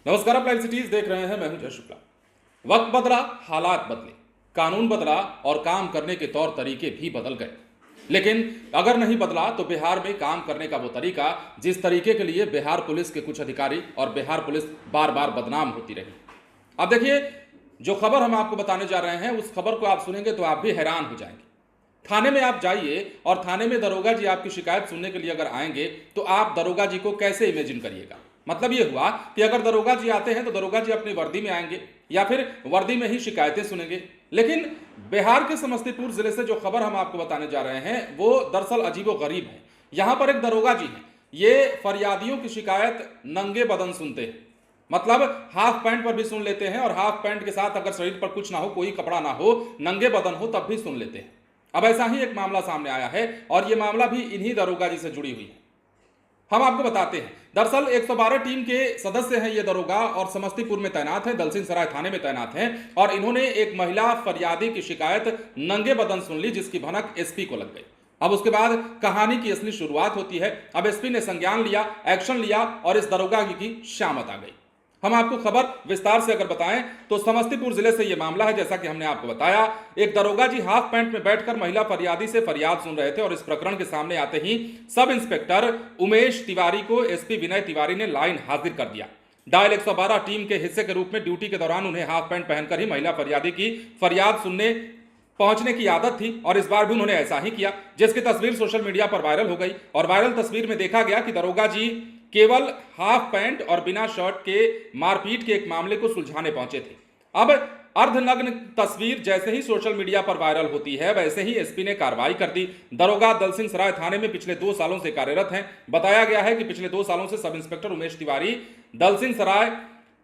नमस्कार, आप live cities देख रहे हैं। मैं हूं जय शुक्ला। वक्त बदला, हालात बदले, कानून बदला और काम करने के तौर तरीके भी बदल गए। लेकिन अगर नहीं बदला तो बिहार में काम करने का वो तरीका जिस तरीके के लिए बिहार पुलिस के कुछ अधिकारी और बिहार पुलिस बार बार बदनाम होती रही। अब देखिए, जो खबर हम आपको बताने जा रहे हैं उस खबर को आप सुनेंगे तो आप भी हैरान हो जाएंगे। थाने में आप जाइए और थाने में दरोगा जी आपकी शिकायत सुनने के लिए अगर आएंगे तो आप दरोगा जी को कैसे इमेजिन करिएगा। मतलब ये हुआ कि अगर दरोगा जी आते हैं तो दरोगा जी अपनी वर्दी में आएंगे या फिर वर्दी में ही शिकायतें सुनेंगे। लेकिन बिहार के समस्तीपुर जिले से जो खबर हम आपको बताने जा रहे हैं वो दरअसल अजीबोगरीब है। यहां पर एक दरोगा जी हैं, ये फरियादियों की शिकायत नंगे बदन सुनते हैं। मतलब हाफ पैंट पर भी सुन लेते हैं और हाफ पैंट के साथ अगर शरीर पर कुछ ना हो, कोई कपड़ा ना हो, नंगे बदन हो, तब भी सुन लेते हैं। अब ऐसा ही एक मामला सामने आया है और यह मामला भी इन्हीं दरोगा जी से जुड़ी हुई है। हम आपको बताते हैं। दरअसल 112 टीम के सदस्य हैं ये दरोगा और समस्तीपुर में तैनात हैं, दलसिंह सराय थाने में तैनात हैं और इन्होंने एक महिला फरियादी की शिकायत नंगे बदन सुन ली जिसकी भनक एसपी को लग गई। अब उसके बाद कहानी की असली शुरुआत होती है। अब एसपी ने संज्ञान लिया, एक्शन लिया और इस दरोगा की शामत आ गई। हम आपको खबर विस्तार से अगर बताएं तो समस्तीपुर जिले से यह मामला है। जैसा कि हमने आपको बताया, एक दरोगा जी हाफ पैंट में बैठकर महिला फरियादी से फरियाद सुन रहे थे और इस प्रकरण के सामने आते ही सब इंस्पेक्टर उमेश तिवारी को एसपी विनय तिवारी ने लाइन हाजिर कर दिया। डायल 112 टीम के हिस्से के रूप में ड्यूटी के दौरान उन्हें हाफ पैंट पहनकर ही महिला फरियादी की फरियाद सुनने पहुंचने की आदत थी और इस बार भी उन्होंने ऐसा ही किया, जिसकी तस्वीर सोशल मीडिया पर वायरल हो गई। और वायरल तस्वीर में देखा गया कि दरोगा जी केवल हाफ पैंट और बिना शर्ट के मारपीट के एक मामले को सुलझाने पहुंचे थे। अब अर्धनग्न तस्वीर जैसे ही सोशल मीडिया पर वायरल होती है वैसे ही एसपी ने कार्रवाई कर दी। दरोगा दलसिंह सराय थाने में पिछले 2 सालों से कार्यरत हैं। बताया गया है कि पिछले 2 सालों से सब इंस्पेक्टर उमेश तिवारी दलसिंह सराय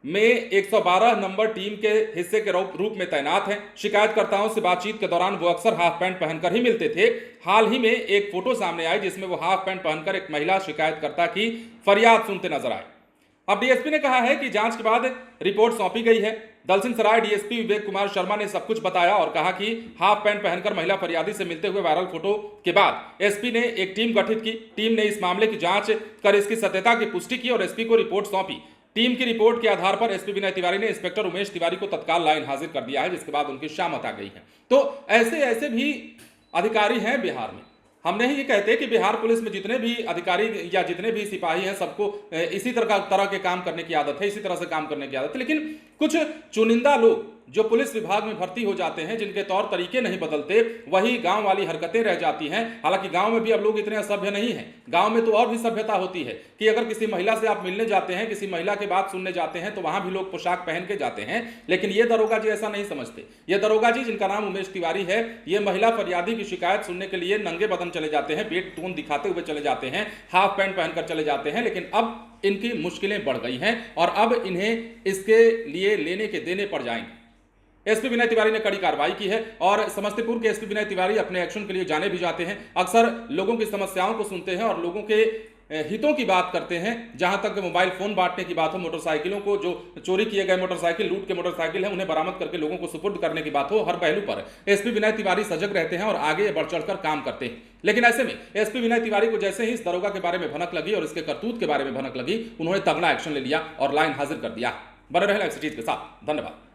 में 112 नंबर टीम के हिस्से के रूप में तैनात हैं। शिकायतकर्ताओं से बातचीत के दौरान वो अक्सर हाफ पैंट पहनकर ही मिलते थे। हाल ही में एक फोटो सामने आई जिसमें वो हाफ पैंट पहनकर एक महिला शिकायतकर्ता की फरियाद सुनते नजर आए। अब डीएसपी ने कहा है कि जांच के बाद रिपोर्ट सौंपी गई है। दलसिंह सराय डीएसपी विवेक कुमार शर्मा ने सब कुछ बताया और कहा कि हाफ पैंट पहनकर महिला फरियादी से मिलते हुए वायरल फोटो के बाद एसपी ने एक टीम गठित की। टीम ने इस मामले की जांच कर इसकी सत्यता की पुष्टि की और एसपी को रिपोर्ट सौंपी। टीम की रिपोर्ट के आधार पर एसपी विनय तिवारी ने इंस्पेक्टर उमेश तिवारी को तत्काल लाइन हाजिर कर दिया है, जिसके बाद उनकी शामत आ गई है। तो ऐसे ऐसे भी अधिकारी हैं बिहार में। हम नहीं ये कहते कि बिहार पुलिस में जितने भी अधिकारी या जितने भी सिपाही हैं सबको इसी तरह के काम करने की आदत है, इसी तरह से काम करने की आदत है। लेकिन कुछ चुनिंदा लोग जो पुलिस विभाग में भर्ती हो जाते हैं, जिनके तौर तरीके नहीं बदलते, वही गांव वाली हरकतें रह जाती हैं। हालांकि गांव में भी अब लोग इतने असभ्य नहीं हैं। गांव में तो और भी सभ्यता होती है कि अगर किसी महिला से आप मिलने जाते हैं, किसी महिला की बात सुनने जाते हैं तो वहां भी लोग पोशाक पहन के जाते हैं। लेकिन ये दरोगा जी ऐसा नहीं समझते। ये दरोगा जी, जिनका नाम उमेश तिवारी है, ये महिला फरियादी की शिकायत सुनने के लिए नंगे बदन चले जाते हैं, पेट टून दिखाते हुए चले जाते हैं, हाफ पैंट पहनकर चले जाते हैं। लेकिन अब इनकी मुश्किलें बढ़ गई हैं और अब इन्हें इसके लिए लेने के देने पड़ जाएंगे। एसपी विनय तिवारी ने कड़ी कार्रवाई की है और समस्तीपुर के एसपी विनय तिवारी अपने एक्शन के लिए जाने भी जाते हैं। अक्सर लोगों की समस्याओं को सुनते हैं और लोगों के हितों की बात करते हैं। जहां तक मोबाइल फोन बांटने की बात हो, मोटरसाइकिलों को, जो चोरी किए गए मोटरसाइकिल, लूट के मोटरसाइकिल है, उन्हें बरामद करके लोगों को सुपुर्द करने की बात हो, हर पहलू पर एसपी विनय तिवारी सजग रहते हैं और आगे बढ़ चढ़कर काम करते हैं। लेकिन ऐसे में एसपी विनय तिवारी को जैसे ही इस दरोगा के बारे में भनक लगी और इसके करतूत के बारे में भनक लगी, उन्होंने तगड़ा एक्शन ले लिया और लाइन हाजिर कर दिया। बने रहे लाइव सिटीज के साथ। धन्यवाद।